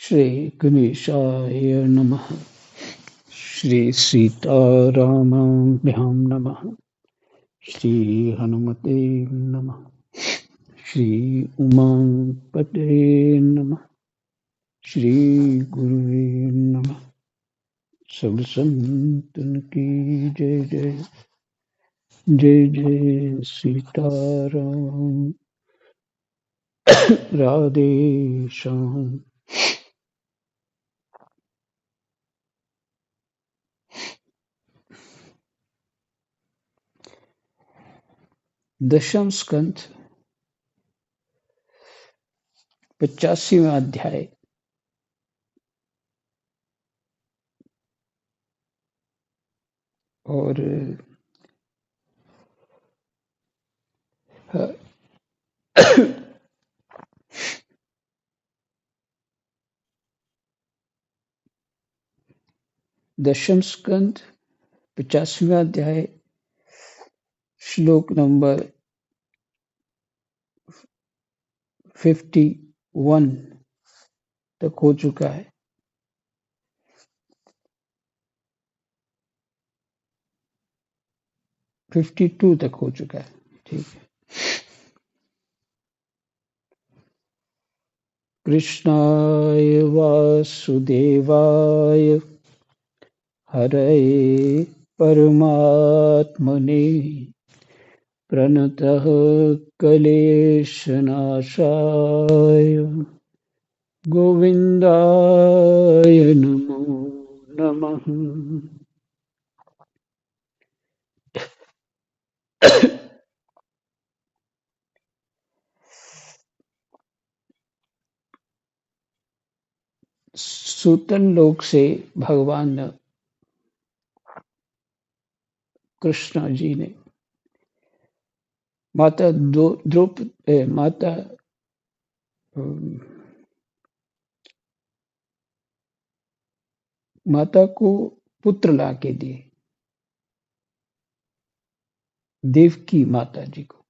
श्रीगणेशाय नमः। श्रीसीतारामाभ्यां नमः। श्रीहनुमते नमः। श्रीउमापते नमः। श्रीगुरुवे नमः। सब संतन की जय जय। जय जय सीताराम। राधे श्याम। दशम स्कंध 85वां अध्याय। और दशम स्कंद 85वां अध्याय श्लोक नंबर 51 तक हो चुका है। 52 तक हो चुका है। ठीक है। कृष्णाय वासुदेवाय हरये परमात्मने प्रणतः क्लेशनाशाय गोविन्दाय नमो नमः। सूतन लोक से भगवान कृष्ण जी ने माता द्रौपदी माता को पुत्र लाके दिए। देवकी माता जी को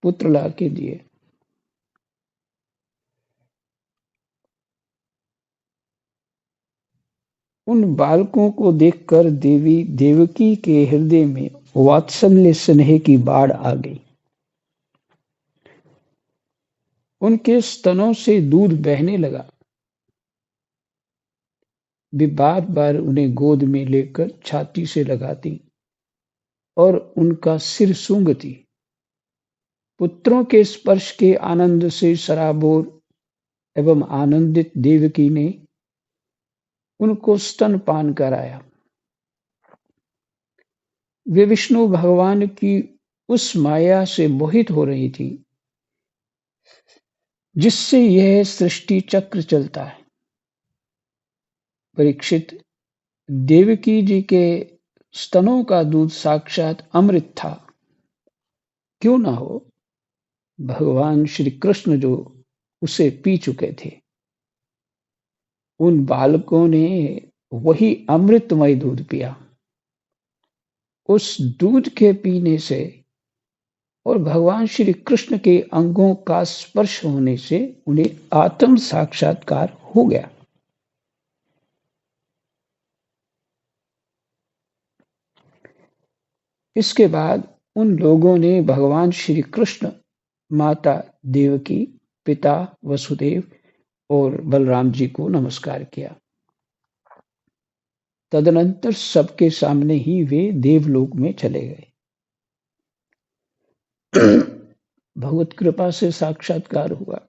पुत्र लाके दिए। उन बालकों को देखकर देवी देवकी के हृदय में वात्सल्य स्नेह की बाढ़ आ गई। उनके स्तनों से दूध बहने लगा। वे बार-बार उन्हें गोद में लेकर छाती से लगाती और उनका सिर सूंघती। पुत्रों के स्पर्श के आनंद से सराबोर एवं आनंदित देवकी ने उनको स्तनपान कराया। वे विष्णु भगवान की उस माया से मोहित हो रही थी जिससे यह सृष्टि चक्र चलता है। परीक्षित, देवकी जी के स्तनों का दूध साक्षात अमृत था। क्यों ना हो, भगवान श्री कृष्ण जो उसे पी चुके थे। उन बालकों ने वही अमृतमय दूध पिया। उस दूध के पीने से और भगवान श्री कृष्ण के अंगों का स्पर्श होने से उन्हें आत्म साक्षात्कार हो गया। इसके बाद उन लोगों ने भगवान श्री कृष्ण, माता देवकी, पिता वसुदेव और बलराम जी को नमस्कार किया। तदनंतर सबके सामने ही वे देवलोक में चले गए। भगवत कृपा से साक्षात्कार हुआ।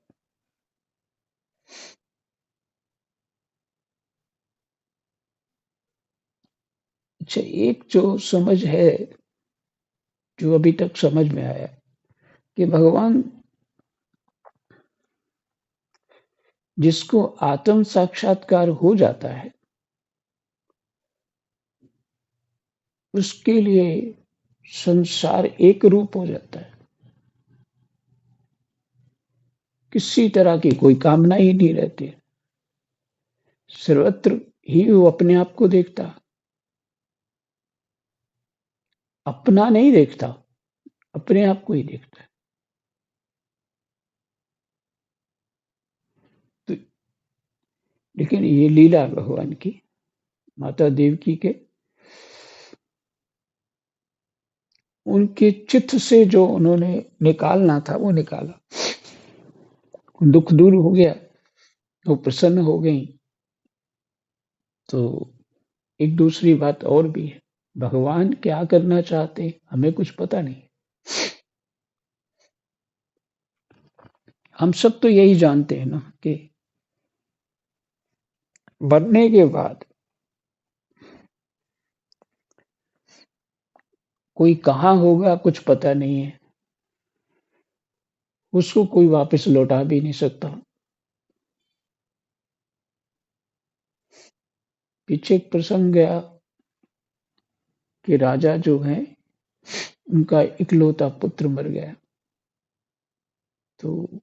अच्छा, एक जो समझ है, जो अभी तक समझ में आया कि भगवान जिसको आत्म साक्षात्कार हो जाता है उसके लिए संसार एक रूप हो जाता है। किसी तरह की कोई कामना ही नहीं रहती। सर्वत्र ही वो अपने आप को देखता, अपना नहीं देखता, अपने आप को ही देखता है। तो लेकिन ये लीला है भगवान की, माता देवकी के उनके चित्त से जो उन्होंने निकालना था वो निकाला, दुख दूर हो गया, वो प्रसन्न हो गई। तो एक दूसरी बात और भी है, भगवान क्या करना चाहते हैं हमें कुछ पता नहीं। हम सब तो यही जानते हैं ना कि मरने के बाद कोई कहाँ होगा कुछ पता नहीं है, उसको कोई वापस लौटा भी नहीं सकता। पीछे एक प्रसंग गया कि राजा जो है उनका इकलौता पुत्र मर गया, तो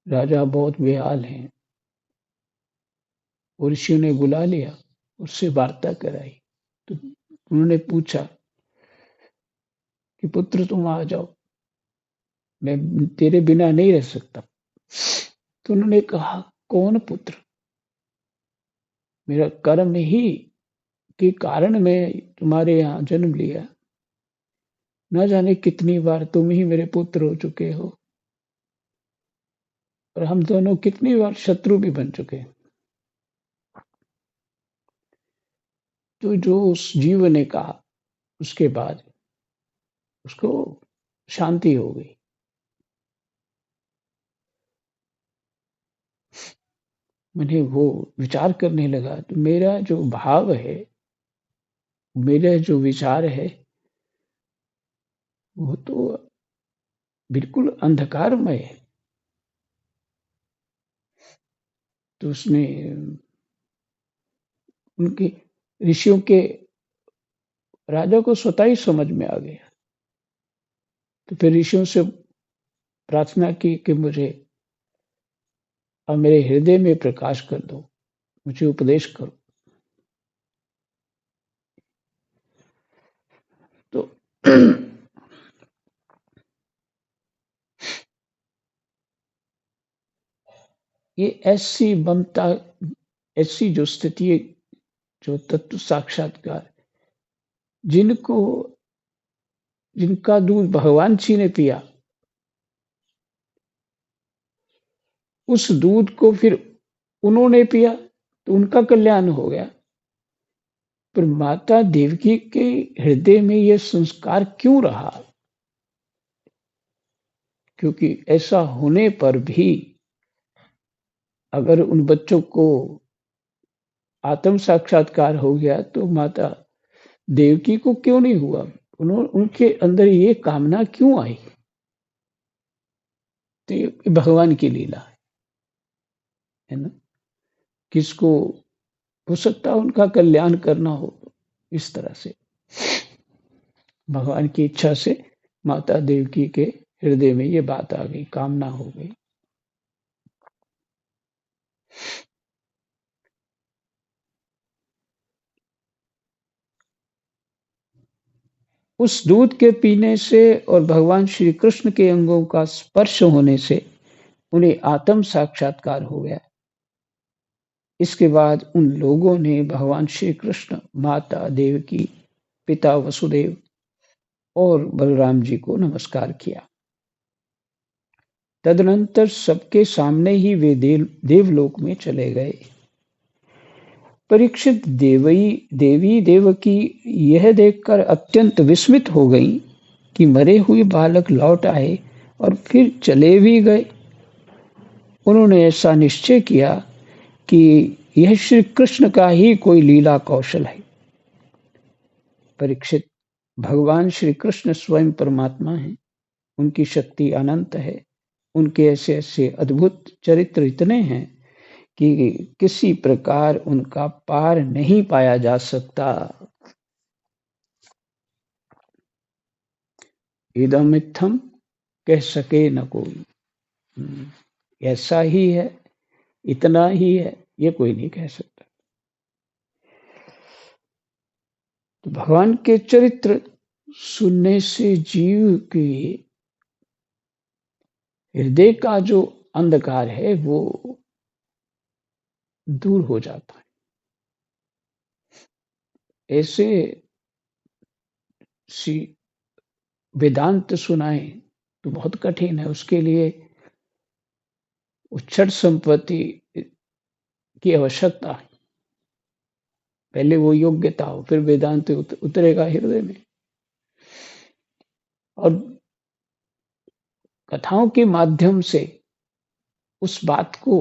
राजा बहुत बेहाल हैं, और ऋषि ने बुला लिया, उससे वार्ता कराई। तो उन्होंने पूछा कि पुत्र तुम आ जाओ, मैं तेरे बिना नहीं रह सकता। तो उन्होंने कहा कौन पुत्र, मेरा कर्म ही के कारण मैं तुम्हारे यहाँ जन्म लिया, न जाने कितनी बार तुम ही मेरे पुत्र हो चुके हो, और हम दोनों कितनी बार शत्रु भी बन चुके हैं। तो जो उस जीव ने कहा उसके बाद उसको शांति हो गई। मैंने वो विचार करने लगा, तो मेरा जो भाव है, मेरा जो विचार है, वो तो बिल्कुल अंधकारमय है। तो उसने उनके ऋषियों के राजा को स्वतः ही समझ में आ गया। तो फिर ऋषियों से प्रार्थना की कि मुझे अब मेरे हृदय में प्रकाश कर दो, मुझे उपदेश करो। तो ये ऐसी ममता, ऐसी जो स्थिति है, जो तत्व साक्षात्कार, जिनको जिनका दूध भगवान जी ने पिया, उस दूध को फिर उन्होंने पिया तो उनका कल्याण हो गया। पर माता देवकी के हृदय में यह संस्कार क्यों रहा? क्योंकि ऐसा होने पर भी अगर उन बच्चों को आत्म साक्षात्कार हो गया तो माता देवकी को क्यों नहीं हुआ? उनके अंदर ये कामना क्यों आई? तो ये भगवान की लीला है ना। किसको हो सकता है उनका कल्याण करना हो, इस तरह से भगवान की इच्छा से माता देवकी के हृदय में ये बात आ गई, कामना हो गई। उस दूध के पीने से और भगवान श्री कृष्ण के अंगों का स्पर्श होने से उन्हें आत्म साक्षात्कार हो गया। इसके बाद उन लोगों ने भगवान श्री कृष्ण, माता देवकी, पिता वसुदेव और बलराम जी को नमस्कार किया। तदनंतर सबके सामने ही वे देवलोक में चले गए। परीक्षित देवी देवकी यह देखकर अत्यंत विस्मित हो गई कि मरे हुए बालक लौट आए और फिर चले भी गए। उन्होंने ऐसा निश्चय किया कि यह श्री कृष्ण का ही कोई लीला कौशल है। परीक्षित, भगवान श्री कृष्ण स्वयं परमात्मा है, उनकी शक्ति अनंत है, उनके ऐसे ऐसे अद्भुत चरित्र इतने हैं कि किसी प्रकार उनका पार नहीं पाया जा सकता। इदमित्थम कह सके न कोई। ऐसा ही है, इतना ही है, ये कोई नहीं कह सकता। तो भगवान के चरित्र सुनने से जीव के हृदय का जो अंधकार है वो दूर हो जाता है। ऐसे सी वेदांत सुनाए तो बहुत कठिन है, उसके लिए उच्चट संपत्ति की आवश्यकता है। पहले वो योग्यता हो, फिर वेदांत उतरेगा हृदय में। और कथाओं के माध्यम से उस बात को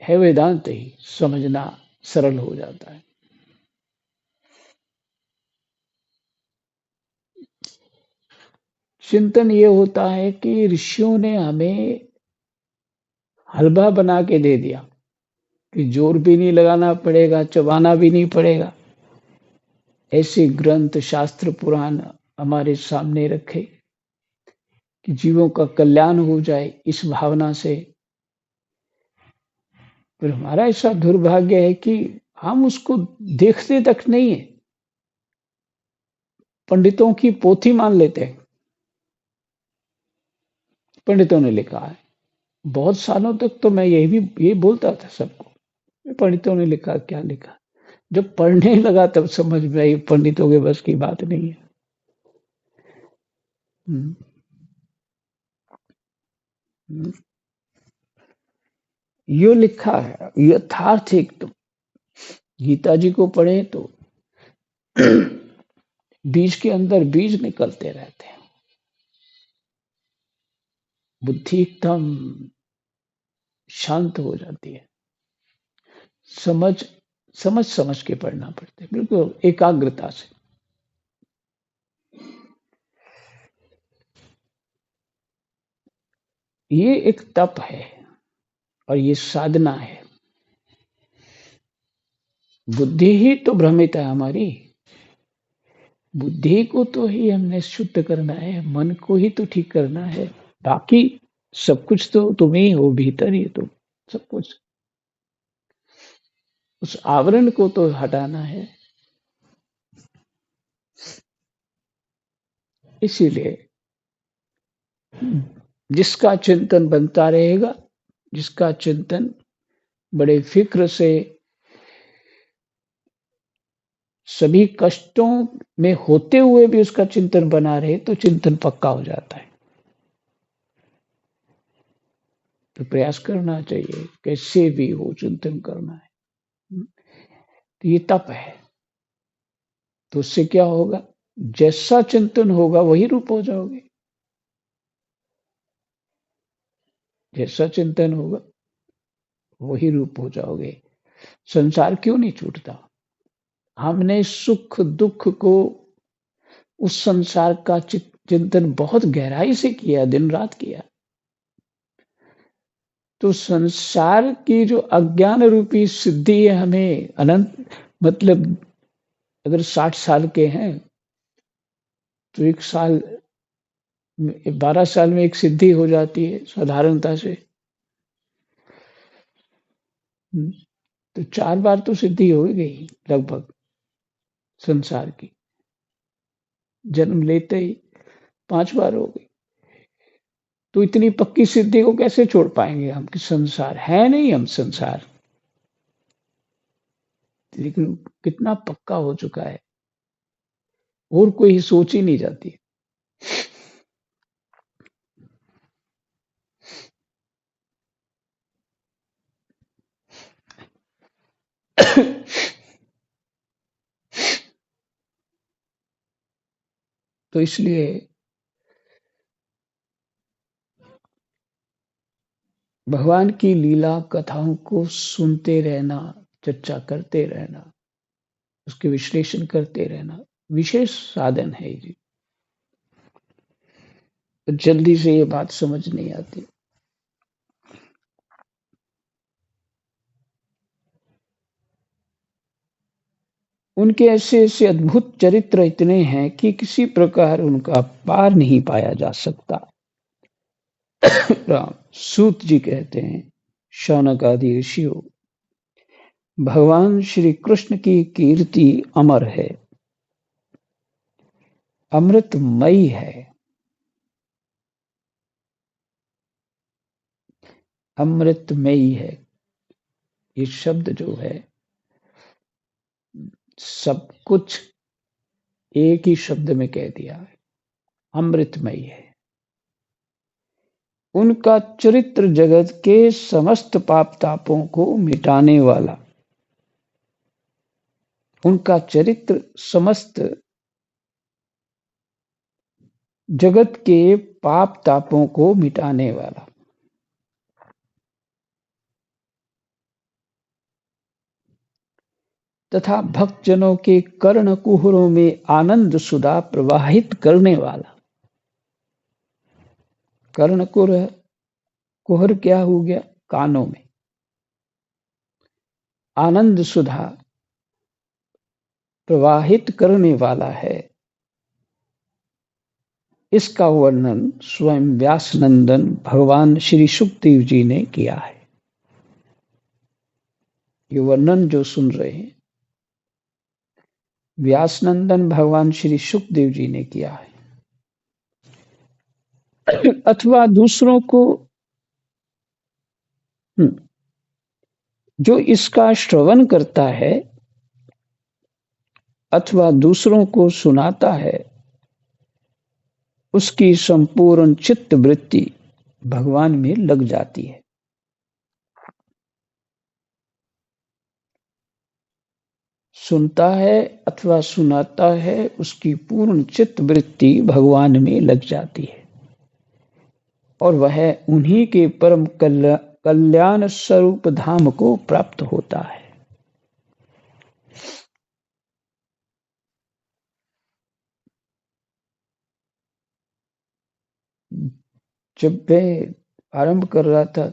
है वेदांत ही समझना सरल हो जाता है। चिंतन ये होता है कि ऋषियों ने हमें हलवा बना के दे दिया कि जोर भी नहीं लगाना पड़ेगा, चबाना भी नहीं पड़ेगा। ऐसे ग्रंथ, शास्त्र, पुराण हमारे सामने रखे कि जीवों का कल्याण हो जाए इस भावना से। पर हमारा ऐसा दुर्भाग्य है कि हम उसको देखते तक नहीं है, पंडितों की पोथी मान लेते हैं। पंडितों ने लिखा है। बहुत सालों तक तो मैं यही बोलता था सबको, पंडितों ने लिखा, क्या लिखा। जब पढ़ने लगा तब समझ में आई पंडितों के बस की बात नहीं है। हम्म, हम्म। यो लिखा है, यथार्थ एकदम। गीता जी को पढ़े तो बीज के अंदर बीज निकलते रहते हैं। बुद्धि एकदम शांत हो जाती है। समझ समझ समझ के पढ़ना पड़ता है, बिल्कुल एकाग्रता से। ये एक तप है और ये साधना है। बुद्धि ही तो भ्रमित है हमारी। बुद्धि को तो ही हमने शुद्ध करना है, मन को ही तो ठीक करना है। बाकी सब कुछ तो तुम ही हो, भीतर ही तुम सब कुछ। उस आवरण को तो हटाना है। इसीलिए जिसका चिंतन बनता रहेगा, जिसका चिंतन बड़े फिक्र से सभी कष्टों में होते हुए भी उसका चिंतन बना रहे, तो चिंतन पक्का हो जाता है। तो प्रयास करना चाहिए, कैसे भी हो चिंतन करना है। तो ये तप है। तो उससे क्या होगा, जैसा चिंतन होगा वही रूप हो जाओगे। जैसा चिंतन होगा वही रूप हो जाओगे। संसार क्यों नहीं छूटता। हमने सुख दुख को, उस संसार का चिंतन बहुत गहराई से किया, दिन रात किया। तो संसार की जो अज्ञान रूपी सिद्धि है, हमें अनंत, मतलब अगर 60 साल के हैं तो 12 साल में एक सिद्धि हो जाती है साधारणता से। तो 4 बार तो सिद्धि हो ही गई लगभग संसार की। जन्म लेते ही 5 बार हो गई। तो इतनी पक्की सिद्धि को कैसे छोड़ पाएंगे हम कि संसार है नहीं, हम संसार। लेकिन कितना पक्का हो चुका है, और कोई सोच ही नहीं जाती। तो इसलिए भगवान की लीला कथाओं को सुनते रहना, चर्चा करते रहना, उसके विश्लेषण करते रहना विशेष साधन है जी। तो जल्दी से ये बात समझ नहीं आती। उनके ऐसे ऐसे अद्भुत चरित्र इतने हैं कि किसी प्रकार उनका पार नहीं पाया जा सकता। राम सूत जी कहते हैं, शौनक आदि ऋषियों, भगवान श्री कृष्ण की कीर्ति अमर है, अमृतमयी है। अमृतमयी है। ये शब्द जो है सब कुछ एक ही शब्द में कह दिया है, अमृतमयी है। उनका चरित्र जगत के समस्त पाप तापों को मिटाने वाला, उनका चरित्र समस्त जगत के पाप तापों को मिटाने वाला, तथा भक्तजनों के कर्ण कुहरों में आनंद सुधा प्रवाहित करने वाला। कर्ण कुहर क्या हो गया? कानों में। आनंद सुधा प्रवाहित करने वाला है। इसका वर्णन स्वयं व्यास नंदन भगवान श्री सुखदेव जी ने किया है। ये वर्णन जो सुन रहे हैं व्यास नंदन भगवान श्री सुखदेव जी ने किया है। अथवा दूसरों को जो इसका श्रवण करता है अथवा दूसरों को सुनाता है, उसकी संपूर्ण चित्त वृत्ति भगवान में लग जाती है। सुनता है अथवा सुनाता है, उसकी पूर्ण चित्त वृत्ति भगवान में लग जाती है और वह उन्हीं के परम कल्याण स्वरूप धाम को प्राप्त होता है। जब मैं आरंभ कर रहा था,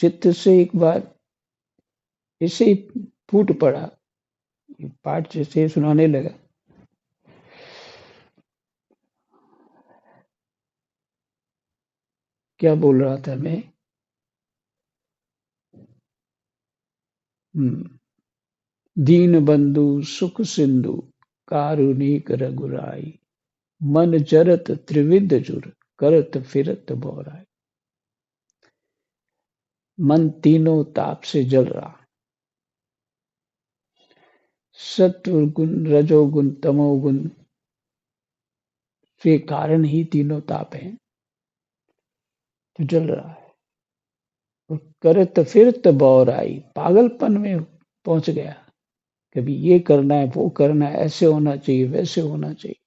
चित्त से एक बार ऐसे ही फूट पड़ा, पाठ जैसे सुनाने लगा। क्या बोल रहा था मैं? दीन बंधु सुख सिंधु कारुणिक रघुराई, मन जरत त्रिविध जुर करत फिरत बोराई। मन तीनों ताप से जल रहा, सत्वगुण रजोगुण तमोगुण के कारण ही तीनों ताप हैं, तो जल रहा है। और करत फिरत बोराई, पागलपन में पहुंच गया। कभी ये करना है, वो करना है, ऐसे होना चाहिए, वैसे होना चाहिए,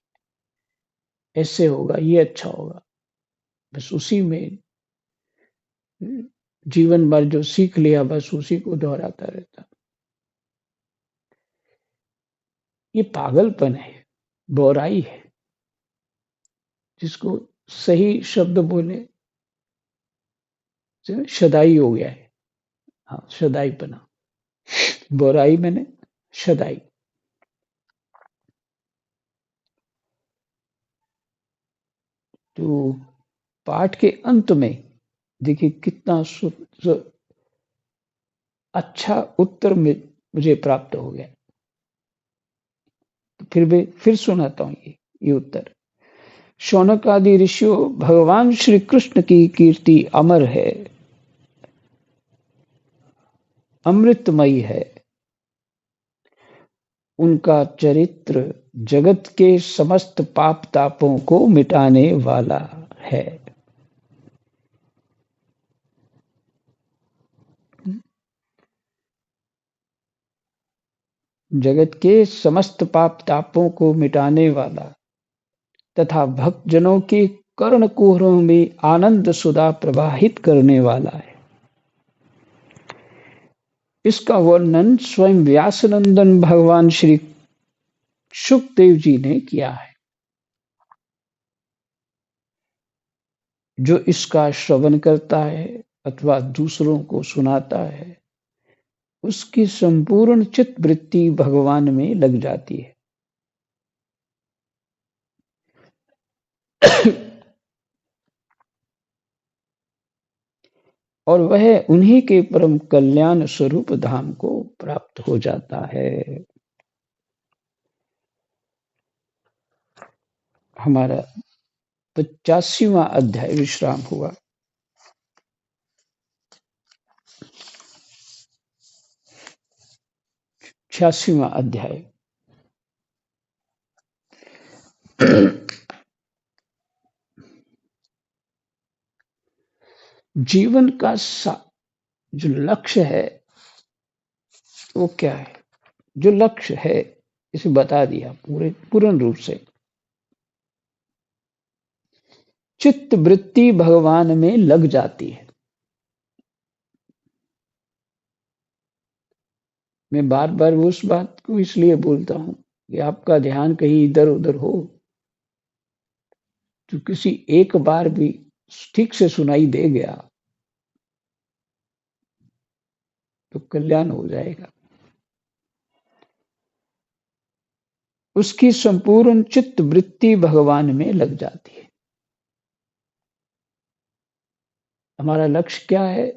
ऐसे होगा, ये अच्छा होगा। बस उसी में जीवन भर जो सीख लिया बस उसी को दोहराता रहता। ये पागलपन है, बोराई है। जिसको सही शब्द बोले शदाई हो गया है। हाँ, शदाईपना। बोराई मैंने शदाई। तो पाठ के अंत में देखिए कितना अच्छा उत्तर में मुझे प्राप्त हो गया। तो फिर सुनाता हूं ये उत्तर। शौनक आदि ऋषियों, भगवान श्री कृष्ण की कीर्ति अमर है, अमृतमयी है। उनका चरित्र जगत के समस्त पाप तापों को मिटाने वाला है। जगत के समस्त पाप तापों को मिटाने वाला तथा भक्तजनों के कर्ण कुहरों में आनंद सुधा प्रवाहित करने वाला है। इसका वर्णन स्वयं व्यासनंदन भगवान श्री सुखदेव जी ने किया है। जो इसका श्रवण करता है अथवा दूसरों को सुनाता है, उसकी संपूर्ण चित्त वृत्ति भगवान में लग जाती है। और वह उन्हीं के परम कल्याण स्वरूप धाम को प्राप्त हो जाता है। हमारा 85वां अध्याय विश्राम हुआ। 86वां अध्याय। जीवन का जो लक्ष्य है वो क्या है? जो लक्ष्य है इसे बता दिया पूर्ण रूप से। चित्त वृत्ति भगवान में लग जाती है। मैं बार बार उस बात को इसलिए बोलता हूं कि आपका ध्यान कहीं इधर उधर हो तो किसी एक बार भी ठीक से सुनाई दे गया तो कल्याण हो जाएगा। उसकी संपूर्ण चित्त वृत्ति भगवान में लग जाती है। हमारा लक्ष्य क्या है?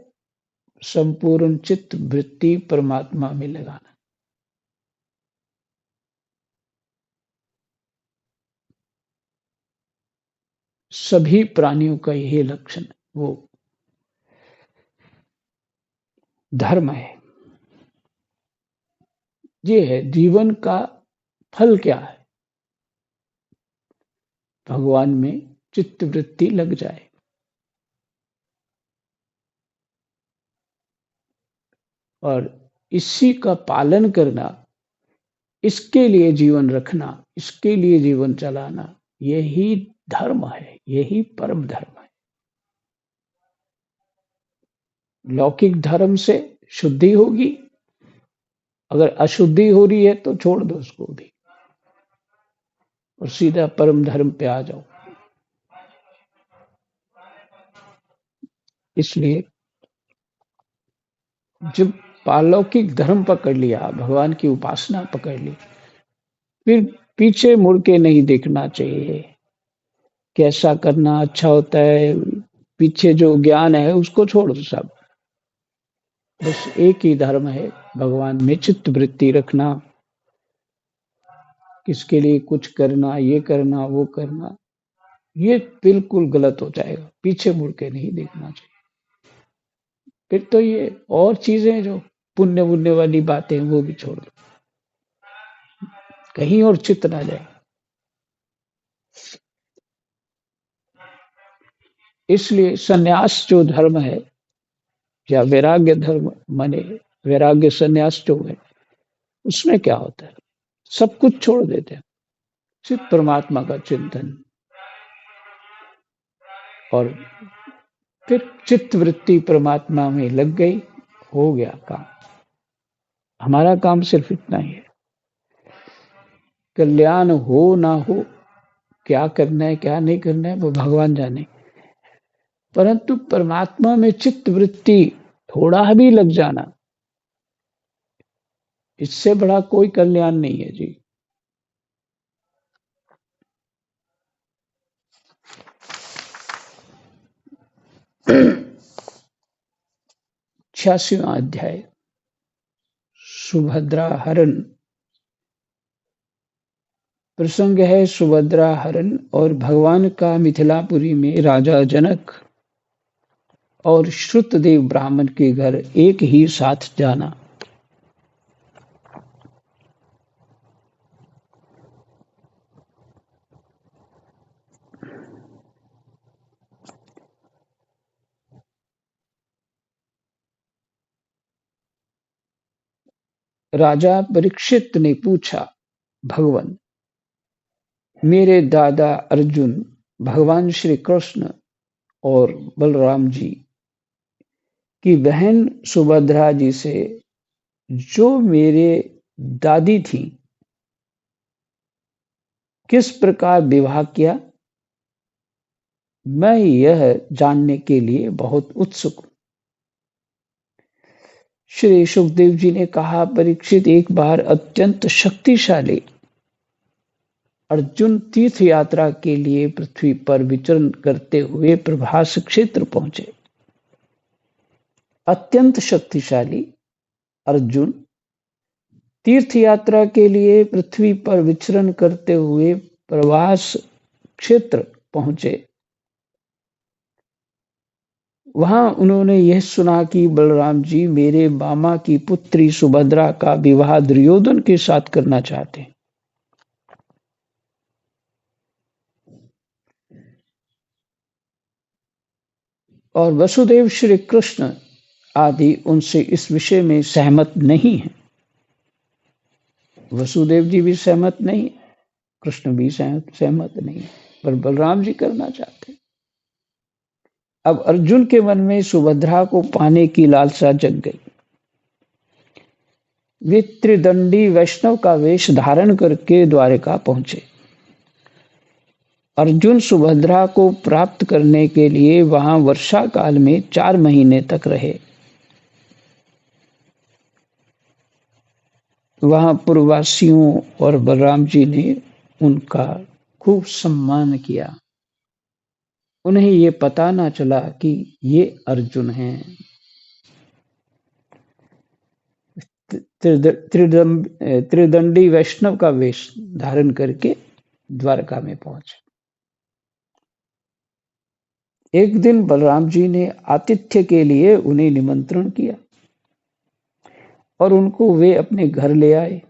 संपूर्ण चित्त वृत्ति परमात्मा में लगाना। सभी प्राणियों का यही लक्षण है, वो धर्म है। ये है जीवन का फल क्या है? भगवान में चित्त वृत्ति लग जाए। और इसी का पालन करना, इसके लिए जीवन रखना, इसके लिए जीवन चलाना, यही धर्म है, यही परम धर्म है। लौकिक धर्म से शुद्धि होगी, अगर अशुद्धि हो रही है तो छोड़ दो उसको भी और सीधा परम धर्म पे आ जाओ। इसलिए जब पालौकिक धर्म पकड़ लिया, भगवान की उपासना पकड़ ली, फिर पीछे मुड़ के नहीं देखना चाहिए। कैसा करना अच्छा होता है, पीछे जो ज्ञान है उसको छोड़ दो सब। बस एक ही धर्म है, भगवान में चित्त वृत्ति रखना, किसके लिए कुछ करना, ये करना, वो करना, ये बिल्कुल गलत हो जाएगा। पीछे मुड़ के नहीं देखना चाहिए। फिर तो ये और चीजें जो पुण्य पुण्य वाली बातें वो भी छोड़ दो, कहीं और चित्त ना जाए। इसलिए सन्यास जो धर्म है या वैराग्य धर्म माने वैराग्य सन्यास जो है, उसमें क्या होता है? सब कुछ छोड़ देते हैं, सिर्फ परमात्मा का चिंतन। और फिर चित्त वृत्ति परमात्मा में लग गई, हो गया काम। हमारा काम सिर्फ इतना ही है। कल्याण हो ना हो, क्या करना है क्या नहीं करना है वो भगवान जाने, परंतु परमात्मा में चित्त वृत्ति थोड़ा भी लग जाना, इससे बड़ा कोई कल्याण नहीं है जी। छियासीवां अध्याय। सुभद्रा हरण। प्रसंग है सुभद्रा हरण और भगवान का मिथिलापुरी में राजा जनक और श्रुतदेव ब्राह्मण के घर एक ही साथ जाना। राजा परीक्षित ने पूछा, भगवान, मेरे दादा अर्जुन भगवान श्री कृष्ण और बलराम जी की बहन सुभद्रा जी से जो मेरे दादी थी, किस प्रकार विवाह किया? मैं यह जानने के लिए बहुत उत्सुक हूं। श्री सुखदेव जी ने कहा, परीक्षित, एक बार अत्यंत शक्तिशाली अर्जुन तीर्थ यात्रा के लिए पृथ्वी पर विचरण करते हुए प्रभास क्षेत्र पहुंचे। अत्यंत शक्तिशाली अर्जुन तीर्थ यात्रा के लिए पृथ्वी पर विचरण करते हुए प्रभास क्षेत्र पहुंचे। वहां उन्होंने यह सुना कि बलराम जी मेरे मामा की पुत्री सुभद्रा का विवाह दुर्योधन के साथ करना चाहते हैं। और वसुदेव श्री कृष्ण आदि उनसे इस विषय में सहमत नहीं है। वसुदेव जी भी सहमत नहीं, कृष्ण भी सहमत नहीं, पर बलराम जी करना चाहते। अब अर्जुन के मन में सुभद्रा को पाने की लालसा जग गई। वे त्रिदंडी वैष्णव का वेश धारण करके द्वारका पहुंचे। अर्जुन सुभद्रा को प्राप्त करने के लिए वहां वर्षा काल में 4 महीने तक रहे। वहां पूर्ववासियों और बलराम जी ने उनका खूब सम्मान किया। उन्हें ये पता ना चला कि ये अर्जुन हैं। त्रिदंडी वैष्णव का वेश धारण करके द्वारका में पहुंचे। एक दिन बलराम जी ने आतिथ्य के लिए उन्हें निमंत्रण किया और उनको वे अपने घर ले आए।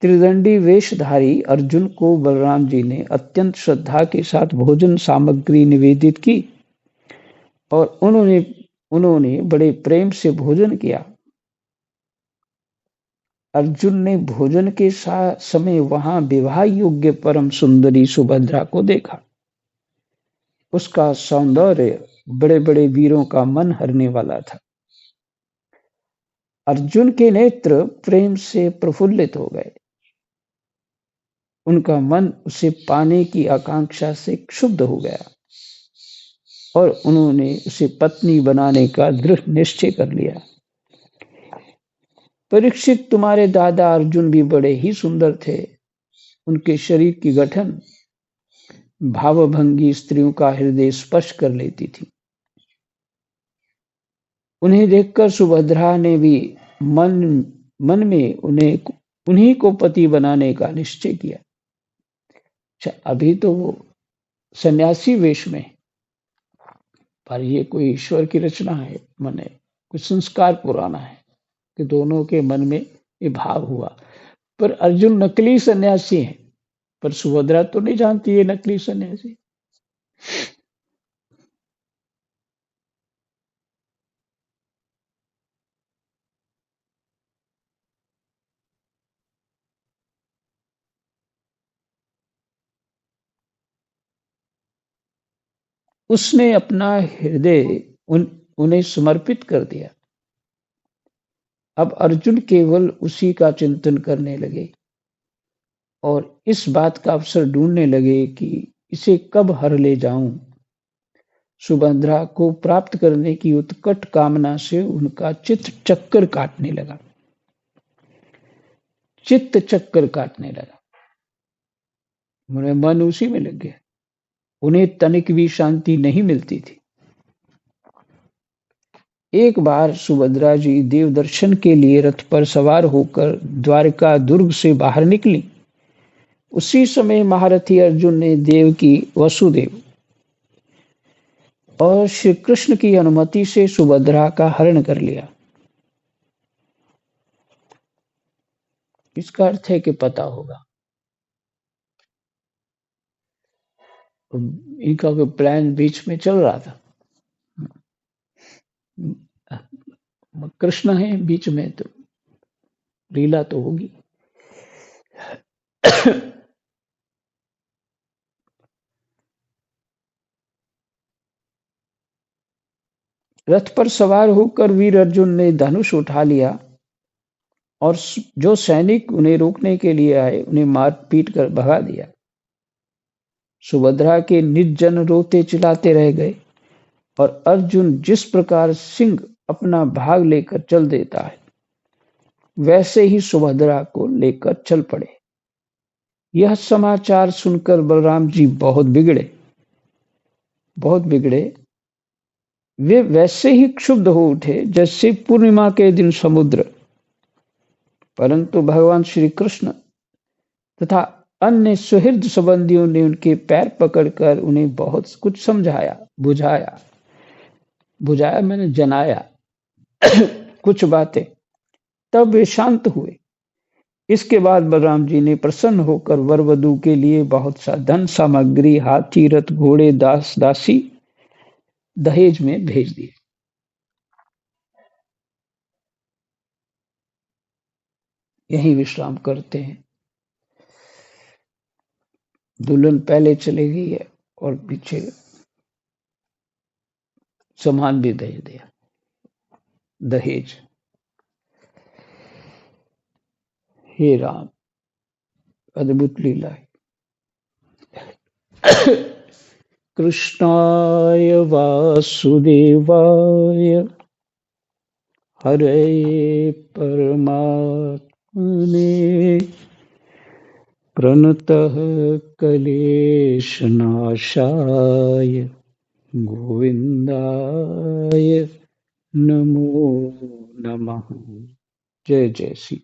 त्रिदंडी वेशधारी अर्जुन को बलराम जी ने अत्यंत श्रद्धा के साथ भोजन सामग्री निवेदित की और उन्होंने बड़े प्रेम से भोजन किया। अर्जुन ने भोजन के समय वहां विवाह योग्य परम सुंदरी सुभद्रा को देखा। उसका सौंदर्य बड़े बड़े वीरों का मन हरने वाला था। अर्जुन के नेत्र प्रेम से प्रफुल्लित हो गए। उनका मन उसे पाने की आकांक्षा से क्षुब्ध हो गया और उन्होंने उसे पत्नी बनाने का दृढ़ निश्चय कर लिया। परीक्षित, तुम्हारे दादा अर्जुन भी बड़े ही सुंदर थे। उनके शरीर की गठन भावभंगी स्त्रियों का हृदय स्पर्श कर लेती थी। उन्हें देखकर सुभद्रा ने भी मन में उन्हीं को पति बनाने का निश्चय किया। अच्छा, अभी तो वो सन्यासी वेश में, पर ये कोई ईश्वर की रचना है, माने कुछ संस्कार पुराना है कि दोनों के मन में ये भाव हुआ। पर अर्जुन नकली सन्यासी है, पर सुभद्रा तो नहीं जानती ये नकली सन्यासी। उसने अपना हृदय उन्हें समर्पित कर दिया। अब अर्जुन केवल उसी का चिंतन करने लगे और इस बात का अवसर ढूंढने लगे कि इसे कब हर ले जाऊं। सुभद्रा को प्राप्त करने की उत्कट कामना से उनका चित्त चक्कर काटने लगा। उन्हें मन उसी में लग गया। उन्हें तनिक भी शांति नहीं मिलती थी। एक बार सुभद्रा जी देव दर्शन के लिए रथ पर सवार होकर द्वारका दुर्ग से बाहर निकली। उसी समय महारथी अर्जुन ने देवकी, वसुदेव और श्री कृष्ण की अनुमति से सुभद्रा का हरण कर लिया। इसका अर्थ है कि पता होगा इनका कोई प्लान बीच में चल रहा था। कृष्ण है बीच में, तो लीला तो होगी। रथ पर सवार होकर वीर अर्जुन ने धनुष उठा लिया और जो सैनिक उन्हें रोकने के लिए आए उन्हें मार पीट कर भगा दिया। सुभद्रा के निर्जन रोते चिल्लाते रह गए और अर्जुन जिस प्रकार सिंह अपना भाग लेकर चल देता है, वैसे ही सुभद्रा को लेकर चल पड़े। यह समाचार सुनकर बलराम जी बहुत बिगड़े। वे वैसे ही क्षुब्ध हो उठे जैसे पूर्णिमा के दिन समुद्र। परंतु भगवान श्री कृष्ण तथा अन्य सुहृद संबंधियों ने उनके पैर पकड़कर उन्हें बहुत कुछ समझाया बुझाया बुझाया मैंने जनाया कुछ बातें, तब वे शांत हुए। इसके बाद बलराम जी ने प्रसन्न होकर वर वधू के लिए बहुत सा धन सामग्री, हाथी, रथ, घोड़े, दास दासी दहेज में भेज दिए। यहीं विश्राम करते हैं। दुल्हन पहले चली गई है और पीछे सामान भी दे दिया, दहेज। हे राम, अद्भुत लीला है। कृष्णाय वासुदेवाय हरे परमात्मने प्रणतः क्लेशनाशाय गोविंदाय नमो नमः। जय जय श्री